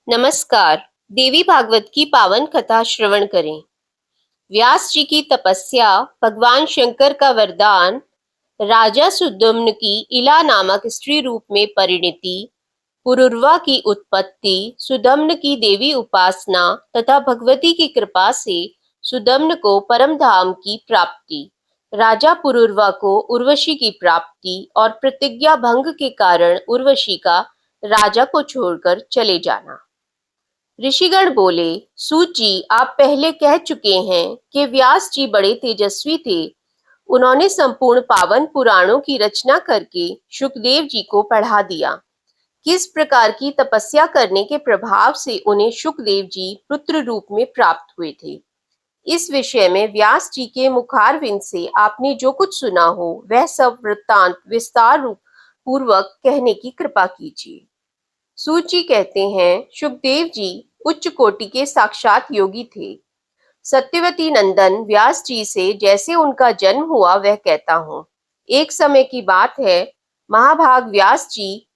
नमस्कार। देवी भागवत की पावन कथा श्रवण करें। व्यास जी की तपस्या, भगवान शंकर का वरदान, राजा सुद्युम्न की इला नामक स्त्री रूप में परिणति, पुरुरवा की उत्पत्ति, सुदम्न की देवी उपासना तथा भगवती की कृपा से सुदम्न को परम धाम की प्राप्ति, राजा पुरुरवा को उर्वशी की प्राप्ति और प्रतिज्ञा भंग के कारण उर्वशी का राजा को छोड़कर चले जाना। ऋषिगण बोले, सूत जी, आप पहले कह चुके हैं कि व्यास जी बड़े तेजस्वी थे। उन्होंने संपूर्ण पावन पुराणों की रचना करके शुकदेव जी को पढ़ा दिया। किस प्रकार की तपस्या करने के प्रभाव से उन्हें शुकदेव जी पुत्र रूप में प्राप्त हुए थे, इस विषय में व्यास जी के मुखारविंद से आपने जो कुछ सुना हो वह सब वृत्तांत विस्तार रूप पूर्वक कहने की कृपा कीजिए। सूत जी कहते हैं, शुकदेव जी उच्च कोटि के साक्षात योगी थे। सत्यवती नंदन व्यास जी से जैसे उनका जन्म हुआ वह कहता हूँ। एक समय की बात है, महाभाग व्यास जी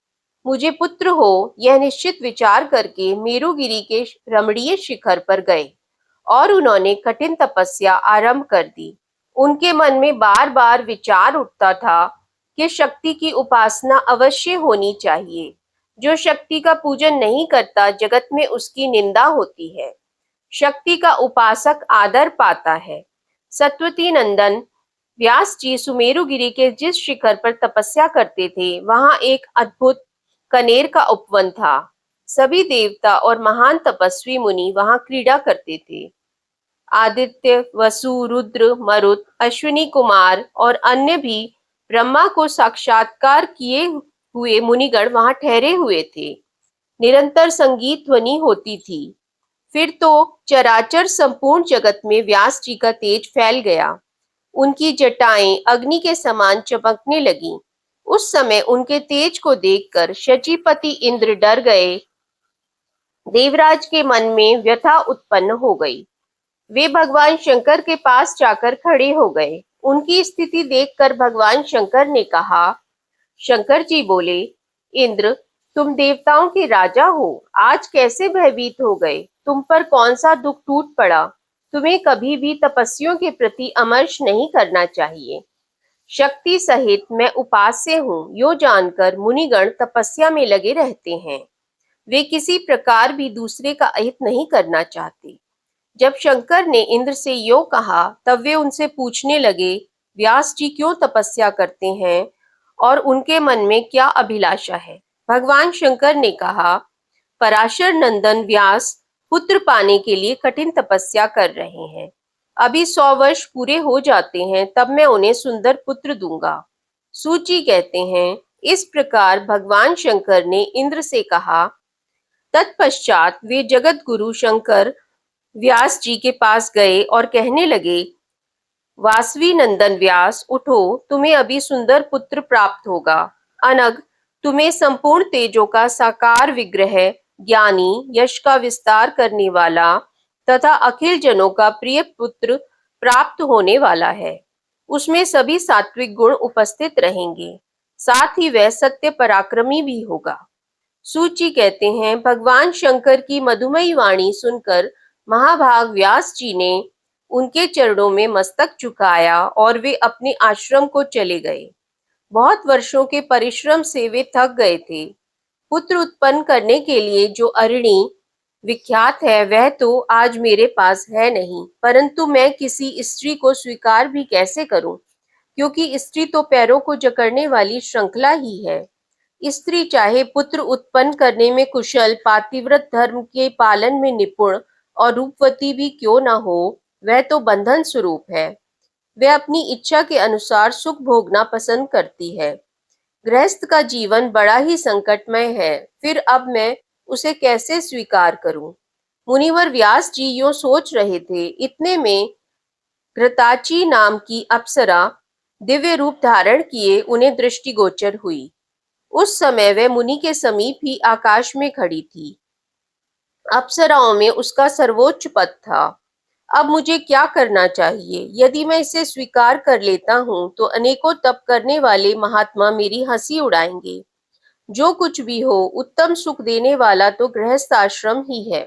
मुझे पुत्र हो यह निश्चित विचार करके मेरुगिरी के रमणीय शिखर पर गए और उन्होंने कठिन तपस्या आरंभ कर दी। उनके मन में बार बार विचार उठता था कि शक्ति की उपासना अवश्य होनी चाहिए। जो शक्ति का पूजन नहीं करता, जगत में उसकी निंदा होती है। शक्ति का उपासक आदर पाता है। सत्वती नंदन व्यास जी सुमेरुगिरी के जिस शिखर पर तपस्या करते थे, वहां एक अद्भुत कनेर का उपवन था। सभी देवता और महान तपस्वी मुनि वहां क्रीड़ा करते थे। आदित्य, वसु, रुद्र, मरुत, अश्विनी कुमार और अन्य भी ब्रह्मा को साक्षात्कार किए हुए मुनिगण वहां ठहरे हुए थे। निरंतर संगीत ध्वनि होती थी। फिर तो चराचर संपूर्ण जगत में व्यास जी का तेज फैल गया। उनकी जटाएं अग्नि के समान चमकने लगीं। उस समय उनके तेज को देखकर शचीपति इंद्र डर गए। देवराज के मन में व्यथा उत्पन्न हो गई। वे भगवान शंकर के पास जाकर खड़े हो गए। उनकी स्थिति देखकर भगवान शंकर ने कहा, शंकर जी बोले, इंद्र, तुम देवताओं के राजा हो, आज कैसे भयभीत हो गए? तुम पर कौन सा दुख टूट पड़ा? तुम्हें कभी भी तपस्वियों के प्रति अमर्ष नहीं करना चाहिए। शक्ति सहित मैं उपास्य हूँ, यो जानकर मुनिगण तपस्या में लगे रहते हैं। वे किसी प्रकार भी दूसरे का अहित नहीं करना चाहते। जब शंकर ने इंद्र से यो कहा, तब वे उनसे पूछने लगे, व्यास जी क्यों तपस्या करते हैं और उनके मन में क्या अभिलाषा है? भगवान शंकर ने कहा, पराशर नंदन व्यास पुत्र पाने के लिए कठिन तपस्या कर रहे हैं। अभी 100 वर्ष पूरे हो जाते हैं, तब मैं उन्हें सुंदर पुत्र दूंगा। सूची कहते हैं, इस प्रकार भगवान शंकर ने इंद्र से कहा। तत्पश्चात वे जगत गुरु शंकर व्यास जी के पास गए और कहने लगे, वासवी नंदन व्यास, उठो, तुम्हें अभी सुंदर पुत्र प्राप्त होगा। अनग, तुम्हें संपूर्ण तेजों का साकार विग्रह, ज्ञानी, यश का विस्तार करने वाला तथा अखिल जनों का प्रिय पुत्र प्राप्त होने वाला है। उसमें सभी सात्विक गुण उपस्थित रहेंगे। साथ ही वह सत्य पराक्रमी भी होगा। सूची कहते हैं, भगवान शंकर की मधुमयी वाणी सुनकर महाभाग व्यास जी ने उनके चरणों में मस्तक झुकाया और वे अपने आश्रम को चले गए। बहुत वर्षों के परिश्रम से वे थक गए थे। पुत्र उत्पन्न करने के लिए जो अरिणी विख्यात है, वह तो आज मेरे पास है नहीं, परंतु मैं किसी स्त्री को स्वीकार भी कैसे करूं, क्योंकि स्त्री तो पैरों को जकड़ने वाली श्रृंखला ही है। स्त्री चाहे पुत्र उत्पन्न करने में कुशल, पातिव्रत धर्म के पालन में निपुण और रूपवती भी क्यों न हो, वह तो बंधन स्वरूप है। वह अपनी इच्छा के अनुसार सुख भोगना पसंद करती है। गृहस्थ का जीवन बड़ा ही संकटमय है, फिर अब मैं उसे कैसे स्वीकार करूं? मुनिवर व्यास जी यूं सोच रहे थे, इतने में घृताची नाम की अप्सरा दिव्य रूप धारण किए उन्हें दृष्टिगोचर हुई। उस समय वह मुनि के समीप ही आकाश में खड़ी थी। अप्सराओं में उसका सर्वोच्च पद था। अब मुझे क्या करना चाहिए? यदि मैं इसे स्वीकार कर लेता हूँ तो अनेकों तप करने वाले महात्मा मेरी हंसी उड़ाएंगे। जो कुछ भी हो, उत्तम सुख देने वाला तो गृहस्थ आश्रम ही है।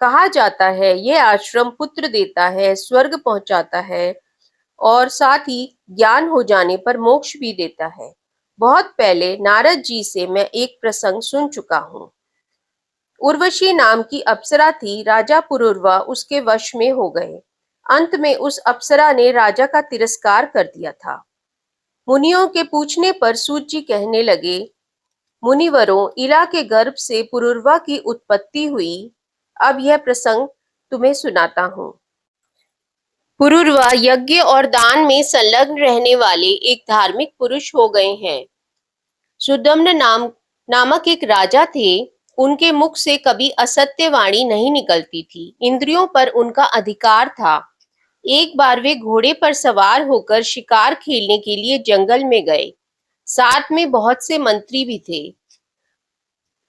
कहा जाता है यह आश्रम पुत्र देता है, स्वर्ग पहुंचाता है और साथ ही ज्ञान हो जाने पर मोक्ष भी देता है। बहुत पहले नारद जी से मैं एक प्रसंग सुन चुका हूँ। उर्वशी नाम की अप्सरा थी, राजा पुरुरवा उसके वश में हो गए। अंत में उस अप्सरा ने राजा का तिरस्कार कर दिया था। मुनियों के पूछने पर सूत जी कहने लगे, मुनिवरों, इला के गर्भ से पुरुरवा की उत्पत्ति हुई। अब यह प्रसंग तुम्हें सुनाता हूँ। पुरुरवा यज्ञ और दान में संलग्न रहने वाले एक धार्मिक पुरुष हो गए हैं। सुदम्न नामक एक राजा थे। उनके मुख से कभी असत्य वाणी नहीं निकलती थी। इंद्रियों पर उनका अधिकार था। एक बार वे घोड़े पर सवार होकर शिकार खेलने के लिए जंगल में गए। साथ में बहुत से मंत्री भी थे।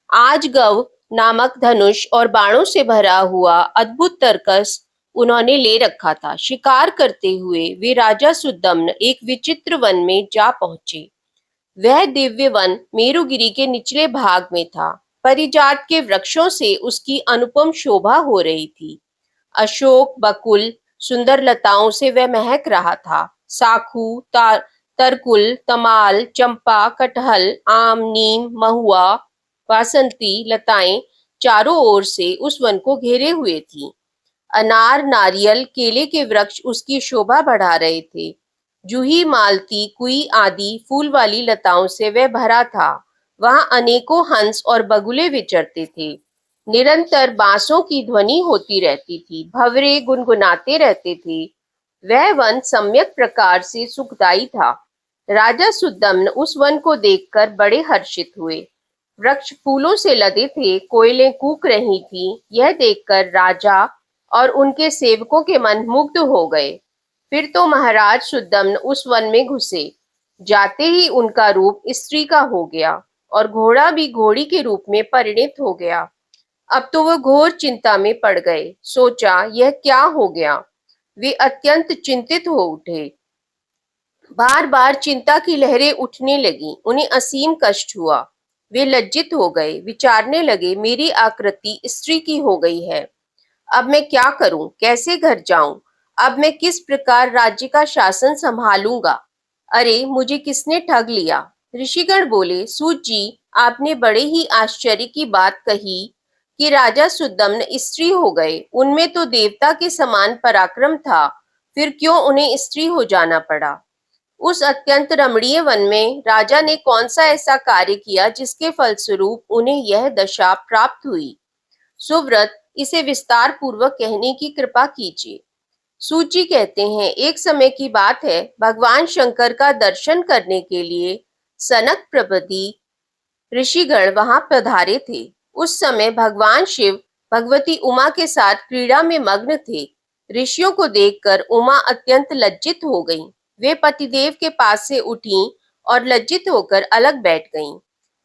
आजगव नामक धनुष और बाणों से भरा हुआ अद्भुत तरकस उन्होंने ले रखा था। शिकार करते हुए वे राजा सुदम्न एक विचित्र वन में जा पहुंचे। वह दिव्य वन मेरुगिरी के निचले भाग में था। परिजात के वृक्षों से उसकी अनुपम शोभा हो रही थी। अशोक, बकुल, सुंदर लताओं से वह महक रहा था। साखू, तरकुल, तमाल, चंपा, कटहल, आम, नीम, महुआ, वासंती लताएं चारों ओर से उस वन को घेरे हुए थीं। अनार, नारियल, केले के वृक्ष उसकी शोभा बढ़ा रहे थे। जूही, मालती, कुई आदि फूल वाली लताओं से वह भरा था। वहां अनेकों हंस और बगुले विचरते थे। निरंतर बांसों की ध्वनि होती रहती थी। भंवरे गुनगुनाते रहते थे। वह वन सम्यक प्रकार से सुखदायी था। राजा सुदम्न उस वन को देखकर बड़े हर्षित हुए। वृक्ष फूलों से लदे थे, कोयलें कूक रही थीं। यह देखकर राजा और उनके सेवकों के मन मुग्ध हो गए। फिर तो महाराज सुदम्न उस वन में घुसे। जाते ही उनका रूप स्त्री का हो गया और घोड़ा भी घोड़ी के रूप में परिणित हो गया। अब तो वह घोर चिंता में पड़ गए। सोचा यह क्या हो गया। वे अत्यंत चिंतित हो उठे। बार बार चिंता की लहरें उठने लगी। उन्हें असीम कष्ट हुआ। वे लज्जित हो गए। विचारने लगे, मेरी आकृति स्त्री की हो गई है। अब मैं क्या करूं, कैसे घर जाऊं? अब मैं किस प्रकार राज्य का शासन संभालूंगा? अरे, मुझे किसने ठग लिया? ऋषिगण बोले, सूत जी, आपने बड़े ही आश्चर्य की बात कही कि राजा सुदम्न स्त्री हो गए। उनमें तो देवता के समान पराक्रम था, फिर क्यों उन्हें स्त्री हो जाना पड़ा? उस अत्यंत रमणीय वन में राजा ने कौन सा ऐसा कार्य किया जिसके फलस्वरूप उन्हें यह दशा प्राप्त हुई? सुव्रत, इसे विस्तार पूर्वक कहने की कृपा कीजिए। सूत जी कहते हैं, एक समय की बात है, भगवान शंकर का दर्शन करने के लिए सनक प्रभृति ऋषिगण वहां पधारे थे। उस समय भगवान शिव भगवती उमा के साथ क्रीड़ा में मग्न थे। ऋषियों को देखकर उमा अत्यंत लज्जित हो गईं। वे पतिदेव के पास से उठीं और लज्जित होकर अलग बैठ गईं।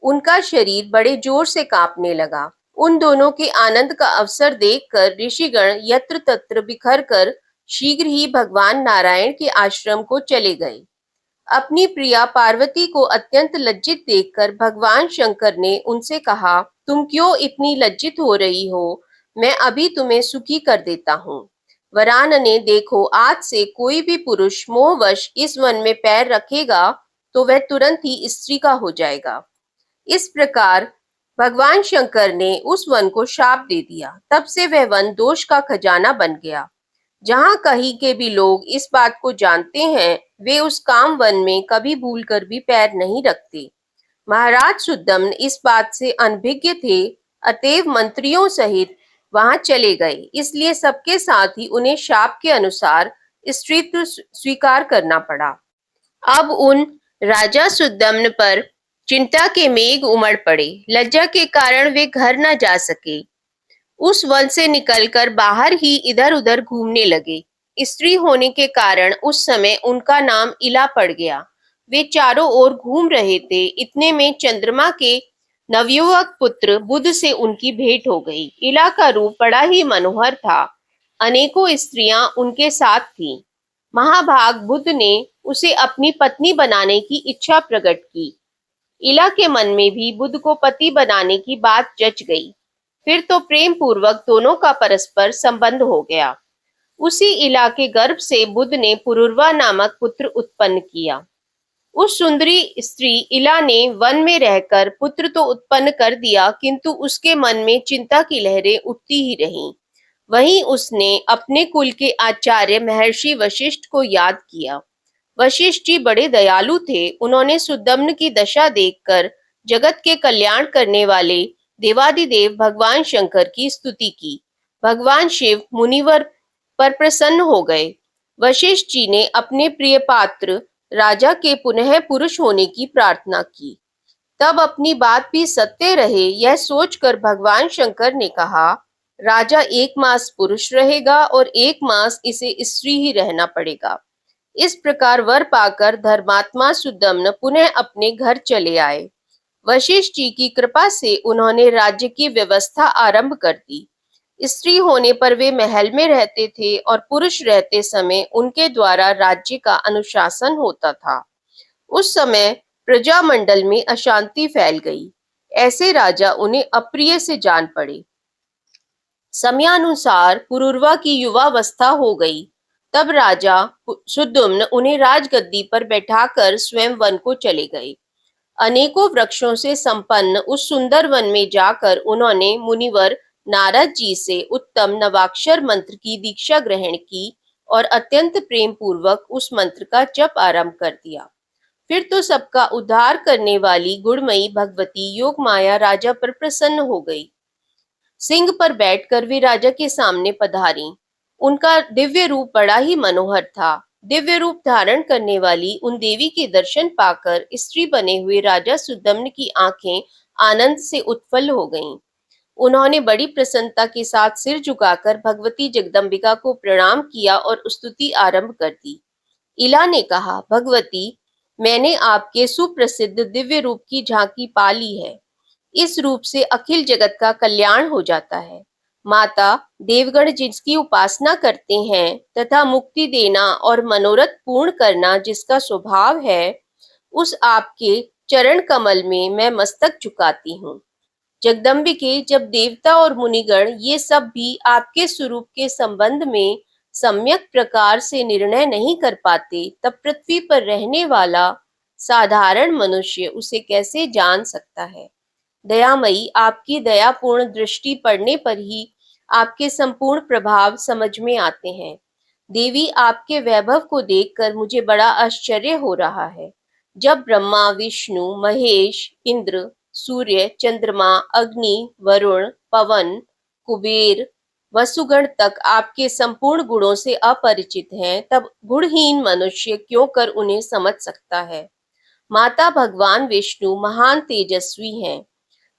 उनका शरीर बड़े जोर से कांपने लगा। उन दोनों के आनंद का अवसर देखकर ऋषिगण यत्र तत्र बिखर कर शीघ्र ही भगवान नारायण के आश्रम को चले गए। अपनी प्रिया पार्वती को अत्यंत लज्जित देखकर भगवान शंकर ने उनसे कहा, तुम क्यों इतनी लज्जित हो रही हो? मैं अभी तुम्हें सुखी कर देता हूँ। वरानने, देखो, आज से कोई भी पुरुष मोहवश इस वन में पैर रखेगा तो वह तुरंत ही स्त्री का हो जाएगा। इस प्रकार भगवान शंकर ने उस वन को शाप दे दिया। तब से वह वन दोष का खजाना बन गया। जहां कहीं के भी लोग इस बात को जानते हैं, वे उस काम वन में कभी भूलकर भी पैर नहीं रखते। महाराज सुदम्न इस बात से अनभिज्ञ थे, अतएव मंत्रियों सहित वहां चले गए। इसलिए सबके साथ ही उन्हें शाप के अनुसार स्त्रीत्व स्वीकार करना पड़ा। अब उन राजा सुदम्न पर चिंता के मेघ उमड़ पड़े। लज्जा के कारण वे घर न जा सके। उस वन से निकलकर बाहर ही इधर उधर घूमने लगे। स्त्री होने के कारण उस समय उनका नाम इला पड़ गया। वे चारों ओर घूम रहे थे। इतने में चंद्रमा के नवयुवक पुत्र बुध से उनकी भेंट हो गई। इला का रूप बड़ा ही मनोहर था। अनेकों स्त्रियां उनके साथ थीं। महाभाग बुध ने उसे अपनी पत्नी बनाने की इच्छा प्रकट की। इला के मन में भी बुध को पति बनाने की बात जच गई। फिर तो प्रेम पूर्वक दोनों का परस्पर संबंध हो गया। उसी इला के गर्भ से बुध ने पुरुरवा नामक पुत्र उत्पन्न किया। उस सुंदरी स्त्री इला ने वन में रहकर पुत्र तो उत्पन्न कर दिया, किंतु उसके मन में चिंता की लहरें उठती ही रहीं। वहीं उसने अपने कुल के आचार्य महर्षि वशिष्ठ को याद किया। वशिष्ठ जी बड़े दयालु थे। उन्होंने सुदम्न की दशा देखकर जगत के कल्याण करने वाले देवादिदेव भगवान शंकर की स्तुति की। भगवान शिव मुनिवर पर प्रसन्न हो गए। वशिष्ठ जी ने अपने प्रिय पात्र राजा के पुनः पुरुष होने की प्रार्थना की। तब अपनी बात भी सत्य रहे, यह सोचकर भगवान शंकर ने कहा, राजा 1 मास पुरुष रहेगा और 1 मास इसे स्त्री ही रहना पड़ेगा। इस प्रकार वर पाकर धर्मात्मा सुदम्न पुनः अपने घर चले आए। वशिष्ठ जी की कृपा से उन्होंने राज्य की व्यवस्था आरंभ कर दी। स्त्री होने पर वे महल में रहते थे और पुरुष रहते समय उनके द्वारा राज्य का अनुशासन होता था। उस समय प्रजामंडल में अशांति फैल गई। ऐसे राजा उन्हें अप्रिय से जान पड़े। समयानुसार पुरुरवा की युवावस्था हो गई। तब राजा सुद्युम्न उन्हें राजगद्दी पर बैठाकर स्वयं वन को चले गए। अनेकों वृक्षों से संपन्न उस सुंदर वन में जाकर उन्होंने मुनिवर नारद जी से उत्तम नवाक्षर मंत्र की दीक्षा ग्रहण की और अत्यंत प्रेम पूर्वक उस मंत्र का जप आरंभ कर दिया। फिर तो सबका उद्धार करने वाली गुणमयी भगवती योग माया राजा पर प्रसन्न हो गई। सिंह पर बैठकर वे राजा के सामने पधारी। उनका दिव्य रूप बड़ा ही मनोहर था। दिव्य रूप धारण करने वाली उन देवी के दर्शन पाकर स्त्री बने हुए राजा सुदम्न की आंखें आनंद से उत्फुल्ल हो गईं। उन्होंने बड़ी प्रसन्नता के साथ सिर झुकाकर भगवती जगदम्बिका को प्रणाम किया और स्तुति आरंभ कर दी। इला ने कहा, भगवती, मैंने आपके सुप्रसिद्ध दिव्य रूप की झांकी पा ली है। इस रूप से अखिल जगत का कल्याण हो जाता है। माता, देवगण जिसकी उपासना करते हैं तथा मुक्ति देना और मनोरथ पूर्ण करना जिसका स्वभाव है, उस आपके चरण कमल में मैं मस्तक झुकाती हूँ। जगदम्बिके, जब देवता और मुनिगण ये सब भी आपके स्वरूप के संबंध में सम्यक प्रकार से निर्णय नहीं कर पाते, तब पृथ्वी पर रहने वाला साधारण मनुष्य उसे कैसे जान सकता है। दयामयी, आपकी दयापूर्ण दृष्टि पड़ने पर ही आपके संपूर्ण प्रभाव समझ में आते हैं। देवी, आपके वैभव को देखकर मुझे बड़ा आश्चर्य हो रहा है। जब ब्रह्मा, विष्णु, महेश, इंद्र, सूर्य, चंद्रमा, अग्नि, वरुण, पवन, कुबेर, वसुगण तक आपके संपूर्ण गुणों से अपरिचित हैं, तब गुणहीन मनुष्य क्यों कर उन्हें समझ सकता है। माता, भगवान विष्णु महान तेजस्वी हैं।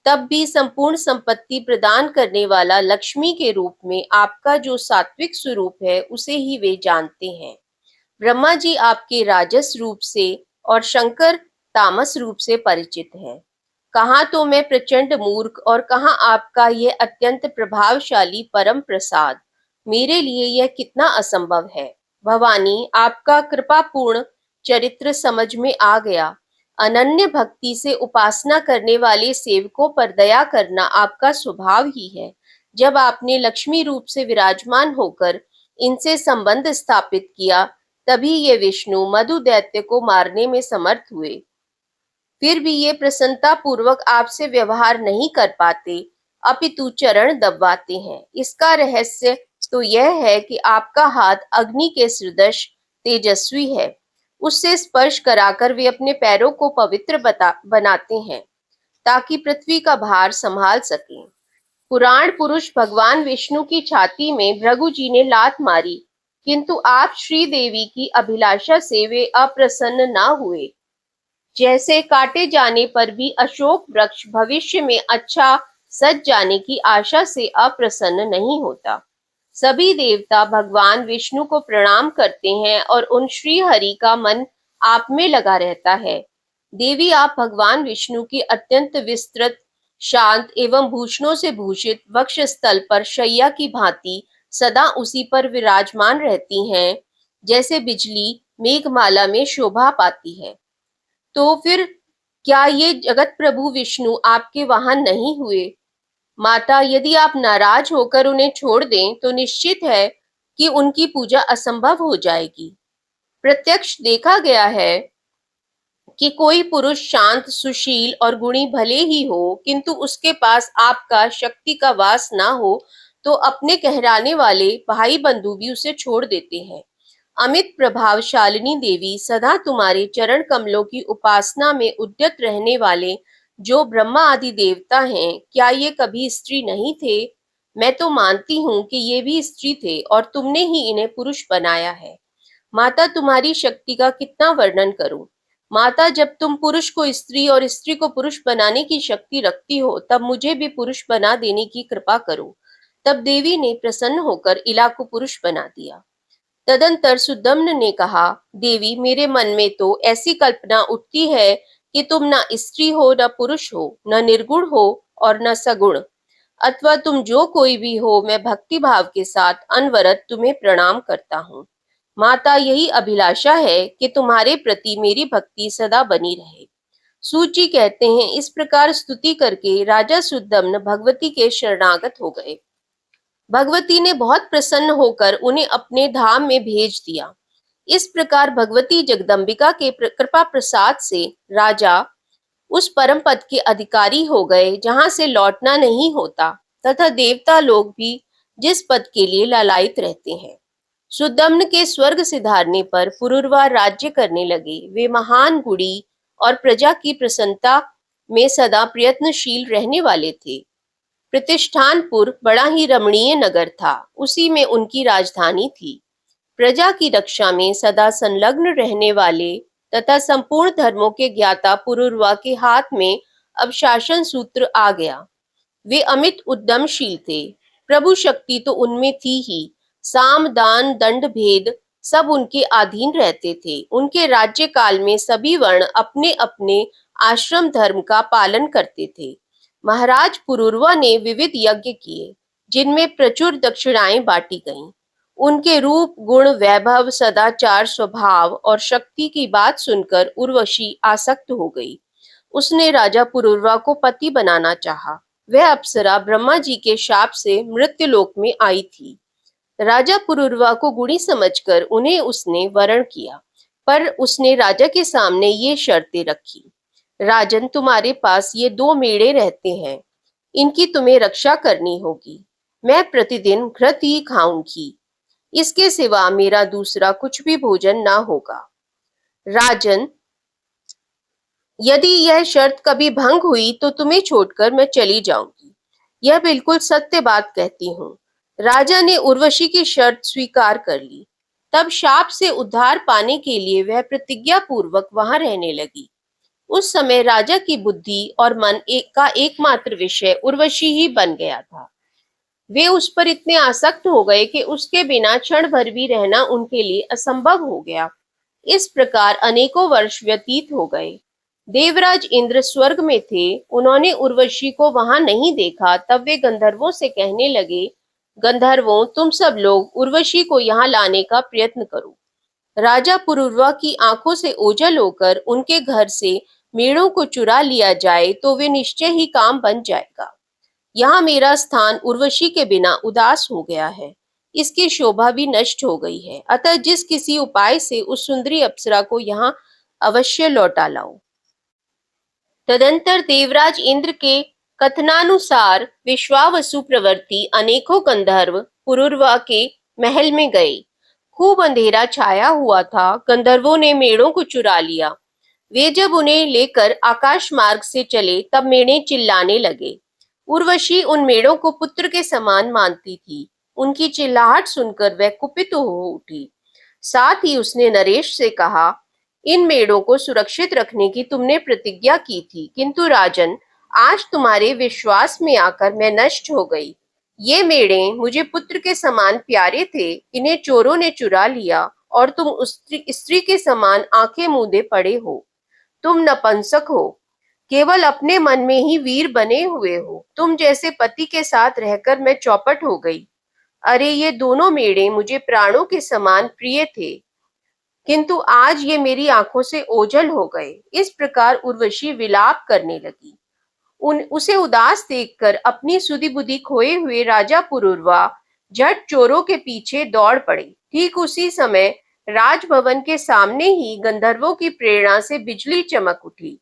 तब भी संपूर्ण संपत्ति प्रदान करने वाला लक्ष्मी के रूप में आपका जो सात्विक स्वरूप है, उसे ही वे जानते हैं। ब्रह्मा जी आपके राजस रूप से और शंकर तामस रूप से परिचित हैं। कहाँ तो मैं प्रचंड मूर्ख और कहाँ आपका यह अत्यंत प्रभावशाली परम प्रसाद। मेरे लिए यह कितना असंभव है। भवानी, आपका कृपापूर्ण चरित्र समझ में आ गया। अनन्य भक्ति से उपासना करने वाले सेवकों पर दया करना आपका स्वभाव ही है। जब आपने लक्ष्मी रूप से विराजमान होकर इनसे संबंध स्थापित किया, तभी ये विष्णु मधु दैत्य को मारने में समर्थ हुए। फिर भी ये प्रसन्नता पूर्वक आपसे व्यवहार नहीं कर पाते, अपितु चरण दबाते हैं। इसका रहस्य तो यह है कि आपका हाथ अग्नि के सदृश तेजस्वी है। उससे स्पर्श कराकर वे अपने पैरों को पवित्र बनाते हैं, ताकि पृथ्वी का भार संभाल सकें। पुराण पुरुष भगवान विष्णु की छाती में भृगु जी ने लात मारी, किंतु आप श्री देवी की अभिलाषा से वे अप्रसन्न न हुए। जैसे काटे जाने पर भी अशोक वृक्ष भविष्य में अच्छा सज जाने की आशा से अप्रसन्न नहीं होता। सभी देवता भगवान विष्णु को प्रणाम करते हैं और उन श्री हरि का मन आप में लगा रहता है। देवी, आप भगवान विष्णु की अत्यंत विस्तृत, शांत एवं भूषणों से भूषित वक्ष स्थल पर शैया की भांति सदा उसी पर विराजमान रहती हैं, जैसे बिजली मेघमाला में शोभा पाती है। तो फिर क्या ये जगत प्रभु विष्णु आपके वहां नहीं हुए? माता, यदि आप नाराज होकर उन्हें छोड़ दें तो निश्चित है कि उनकी पूजा असंभव हो जाएगी। प्रत्यक्ष देखा गया है कि कोई पुरुष शांत, सुशील और गुणी भले ही हो, किंतु उसके पास आपका शक्ति का वास ना हो तो अपने कहराने वाले भाई बंधु भी उसे छोड़ देते हैं। अमित प्रभावशालिनी देवी, सदा तुम्हारे चरण कमलों की उपासना में उद्यत रहने वाले जो ब्रह्मा आदि देवता हैं, क्या ये कभी स्त्री नहीं थे? मैं तो मानती हूँ कि ये भी स्त्री थे और तुमने ही इन्हें पुरुष बनाया है। माता, तुम्हारी शक्ति का कितना वर्णन करूं? माता, जब तुम पुरुष को स्त्री और स्त्री को पुरुष बनाने की शक्ति रखती हो, तब मुझे भी पुरुष बना देने की कृपा करो। तब देवी ने प्रसन्न होकर इला को पुरुष बना दिया। तदंतर सुदम्न ने कहा, देवी, मेरे मन में तो ऐसी कल्पना उठती है कि तुम न स्त्री हो, न पुरुष हो, न निर्गुण हो और न सगुण, अथवा तुम जो कोई भी हो, मैं भक्ति भाव के साथ अनवरत तुम्हें प्रणाम करता हूँ। माता, यही अभिलाषा है कि तुम्हारे प्रति मेरी भक्ति सदा बनी रहे। सूची कहते हैं, इस प्रकार स्तुति करके राजा सुदम्न भगवती के शरणागत हो गए। भगवती ने बहुत प्रसन्न होकर उन्हें अपने धाम में भेज दिया। इस प्रकार भगवती जगदम्बिका के कृपा प्रसाद से राजा उस परम पद के अधिकारी हो गए जहां से लौटना नहीं होता, तथा देवता लोग भी जिस पद के लिए लालायित रहते हैं। सुदम्न के स्वर्ग सिधारने पर पुरुरवा राज्य करने लगे। वे महान गुणी और प्रजा की प्रसन्नता में सदा प्रयत्नशील रहने वाले थे। प्रतिष्ठानपुर बड़ा ही रमणीय नगर था, उसी में उनकी राजधानी थी। प्रजा की रक्षा में सदा संलग्न रहने वाले तथा संपूर्ण धर्मों के ज्ञाता पुरुरवा के हाथ में अब शासन सूत्र आ गया। वे अमित उद्यमशील थे। प्रभु शक्ति तो उनमें थी ही, साम दान दंड भेद सब उनके अधीन रहते थे। उनके राज्य काल में सभी वर्ण अपने अपने आश्रम धर्म का पालन करते थे। महाराज पुरुरवा ने विविध यज्ञ किए, जिनमें प्रचुर दक्षिणाएं बांटी गईं। उनके रूप, गुण, वैभव, सदाचार, स्वभाव और शक्ति की बात सुनकर उर्वशी आसक्त हो गई। उसने राजा पुरुरवा को पति बनाना चाहा। वह अप्सरा ब्रह्मा जी के शाप से मृत्युलोक में आई थी। राजा पुरुरवा को गुणी समझकर उन्हें उसने वरण किया, पर उसने राजा के सामने ये शर्तें रखी। राजन, तुम्हारे पास ये 2 मेढ़े रहते हैं, इनकी तुम्हें रक्षा करनी होगी। मैं प्रतिदिन घृत ही खाऊंगी, इसके सिवा मेरा दूसरा कुछ भी भोजन ना होगा। राजन, यदि यह शर्त कभी भंग हुई तो तुम्हें छोड़कर मैं चली जाऊंगी। यह बिल्कुल सत्य बात कहती हूँ। राजा ने उर्वशी की शर्त स्वीकार कर ली। तब शाप से उद्धार पाने के लिए वह प्रतिज्ञा पूर्वक वहां रहने लगी। उस समय राजा की बुद्धि और मन का एकमात्र विषय उर्वशी ही बन गया था। वे उस पर इतने आसक्त हो गए कि उसके बिना क्षण भर भी रहना उनके लिए असंभव हो गया। इस प्रकार अनेकों वर्ष व्यतीत हो गए। देवराज इंद्र स्वर्ग में थे। उन्होंने उर्वशी को वहां नहीं देखा। तब वे गंधर्वों से कहने लगे, गंधर्वों, तुम सब लोग उर्वशी को यहाँ लाने का प्रयत्न करो। राजा पुरुरवा की आंखों से ओझल होकर उनके घर से मेढ़ों को चुरा लिया जाए तो वे निश्चय ही काम बन जाएगा। यहाँ मेरा स्थान उर्वशी के बिना उदास हो गया है, इसकी शोभा भी नष्ट हो गई है। अतः जिस किसी उपाय से उस सुंदरी अप्सरा को यहाँ अवश्य लौटा लाओ। तदंतर देवराज इंद्र के कथनानुसार विश्वावसु प्रवर्ती अनेकों गंधर्व पुरुरवा के महल में गए। खूब अंधेरा छाया हुआ था। गंधर्वों ने मेढ़ों को चुरा लिया। वे जब उन्हें लेकर आकाश मार्ग से चले तब मेढ़े चिल्लाने लगे। उर्वशी उन मेढ़ों को पुत्र के समान मानती थी। उनकी चिल्लाहट सुनकर वह कुपित हो उठी। साथ ही उसने नरेश से कहा, इन मेढ़ों को सुरक्षित रखने की तुमने प्रतिज्ञा की थी, किंतु राजन, आज तुम्हारे विश्वास में आकर मैं नष्ट हो गई। ये मेढ़े मुझे पुत्र के समान प्यारे थे, इन्हें चोरों ने चुरा लिया और तुम उस स्त्री के समान आंखें मूंदे पड़े हो। तुम नपुंसक हो, केवल अपने मन में ही वीर बने हुए हो। तुम जैसे पति के साथ रहकर मैं चौपट हो गई। अरे, ये दोनों मेढ़े मुझे प्राणों के समान प्रिय थे, किंतु आज ये मेरी आंखों से ओझल हो गए। इस प्रकार उर्वशी विलाप करने लगी। उन उसे उदास देखकर अपनी सुधि बुद्धि खोए हुए राजा पुरुरवा झट चोरों के पीछे दौड़ पड़े। ठीक उसी समय राजभवन के सामने ही गंधर्वों की प्रेरणा से बिजली चमक उठी।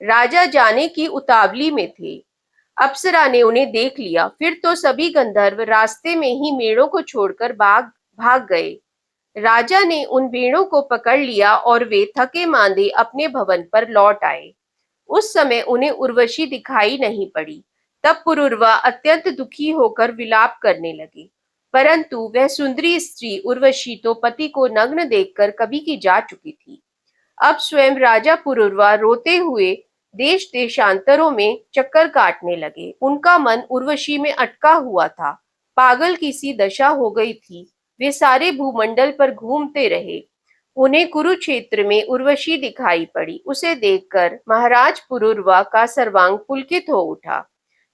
राजा जाने की उतावली में थे। अप्सरा ने उन्हें देख लिया। फिर तो सभी गंधर्व रास्ते में ही मेढ़ों को छोड़कर भाग भाग गए। राजा ने उन भेड़ों को पकड़ लिया और वे थके मांदे अपने भवन पर लौट आए। उस समय उन्हें उर्वशी दिखाई नहीं पड़ी। तब पुरुरवा अत्यंत दुखी होकर विलाप करने लगे। परंतु वह सुंदरी स्त्री उर्वशी तो पति को नग्न देखकर कभी की जा चुकी थी। अब स्वयं राजा पुरुरवा रोते हुए देश देशांतरों में चक्कर काटने लगे। उनका मन उर्वशी में अटका हुआ था। पागल की सी दशा हो गई थी। वे सारे भूमंडल पर घूमते रहे। उन्हें कुरुक्षेत्र में उर्वशी दिखाई पड़ी। उसे देखकर महाराज पुरुरवा का सर्वांग पुलकित हो उठा।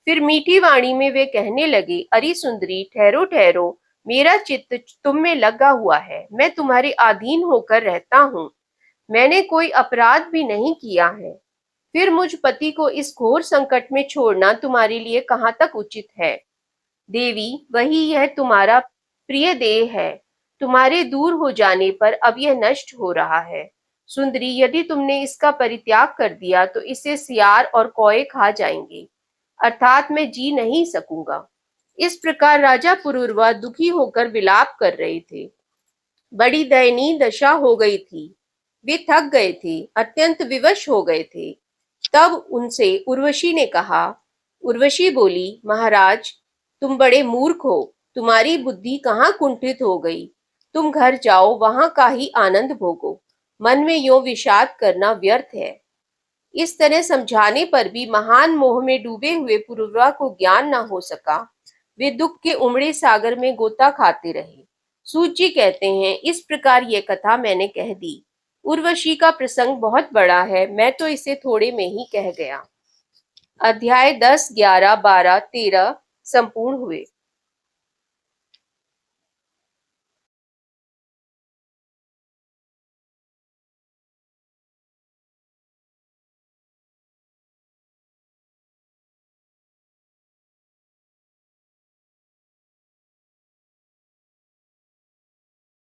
फिर मीठी वाणी में वे कहने लगे, अरे सुंदरी, ठहरो ठहरो, मेरा चित्त तुम में लगा हुआ है। मैं तुम्हारे अधीन होकर रहता हूँ। मैंने कोई अपराध भी नहीं किया है। फिर मुझ पति को इस घोर संकट में छोड़ना तुम्हारे लिए कहाँ तक उचित है। देवी, वही यह तुम्हारा प्रिय देह है। तुम्हारे दूर हो जाने पर अब यह नष्ट हो रहा है। सुंदरी, यदि तुमने इसका परित्याग कर दिया तो इसे सियार और कौए खा जाएंगे, अर्थात मैं जी नहीं सकूंगा। इस प्रकार राजा पुरुरवा दुखी होकर विलाप कर रहे थे। बड़ी दयनीय दशा हो गई थी। वे थक गए थे, अत्यंत विवश हो गए थे। तब उनसे उर्वशी ने कहा। उर्वशी बोली, महाराज, तुम बड़े मूर्ख हो। तुम्हारी बुद्धि कहाँ कुंठित हो गई। तुम घर जाओ, वहां का ही आनंद भोगो। मन में यो विषाद करना व्यर्थ है। इस तरह समझाने पर भी महान मोह में डूबे हुए पुरुरवा को ज्ञान न हो सका। वे दुख के उमड़े सागर में गोता खाते रहे। सूत जी कहते हैं, इस प्रकार यह कथा मैंने कह दी। उर्वशी का प्रसंग बहुत बड़ा है, मैं तो इसे थोड़े में ही कह गया। अध्याय 10, 11, 12, 13 संपूर्ण हुए।